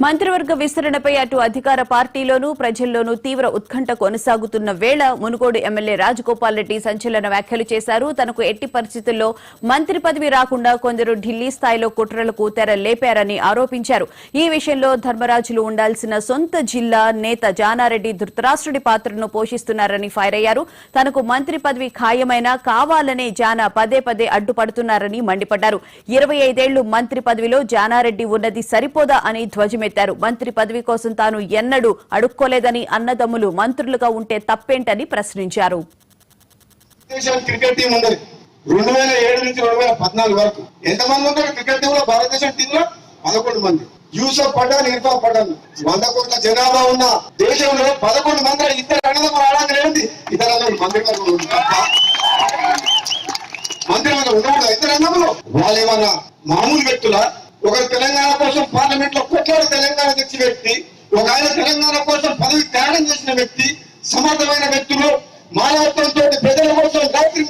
మంత్రివర్గ విస్తరణపై అటు అధికార పార్టీలోనూ ప్రజల్లోనూ తీవ్ర ఉత్కంఠ కొనసాగుతున్న వేళ మునుగోడు ఎమ్మెల్యే రాజగోపాల్ రెడ్డి సంచలన వ్యాఖ్యలు చేశారు. తనకు ఎట్టి పరిస్థితుల్లో మంత్రి పదవి రాకుండా కొందరు ఢిల్లీ స్థాయిలో కుట్రలకు తెర లేపారని ఆరోపించారు. ఈ విషయంలో ధర్మరాజులు ఉండాల్సిన సొంత జిల్లా నేత జానారెడ్డి ధృతరాష్ట్రుడి పాత్రను పోషిస్తున్నారని ఫైర్ అయ్యారు. తనకు మంత్రి పదవి ఖాయమైనా కావాలనే జానా పదే పదే అడ్డుపడుతున్నారని మండిపడ్డారు. 25 ఏళ్లు మంత్రి పదవిలో జానారెడ్డి ఉన్నది సరిపోదా అని ధ్వజమెత్తారు. మంత్రి పదవి కోసం తాను ఎన్నడూ అడుక్కోలేదని, అన్నదమ్ములు మంత్రులుగా ఉంటే తప్పేంటని ప్రశ్నించారు. క్రికెట్ టీం ఉంది 2007 నుంచి 2014 వరకు ఎంతమంది ఉన్నారు క్రికెట్ టీంలో? భారతదేశం టీంలో 11 మంది. యూసఫ్ పఠాన్, ఇర్ఫాన్ పఠాన్ 100 కోట్ల జనాభా ఉన్న దేశంలో 11 మంది ఇద్దరు అన్నదమ్ములు ఆడాలి. ఇద్దరు మంత్రివర్గం ఉండకూడదు. ఇద్దరు అన్నదమ్ములు వాళ్ళేమన్నా మామూలు వ్యక్తుల? ఒకరు తెలంగాణ కోసం పార్లమెంట్ లో కొట్లాడు తెలంగాణ తెచ్చిన వ్యక్తి, ఒక ఆయన తెలంగాణ కోసం పదవి త్యాగం చేసిన వ్యక్తి, సమర్థమైన వ్యక్తులు, మానవత్వంతో ప్రజల కోసం రాత్రి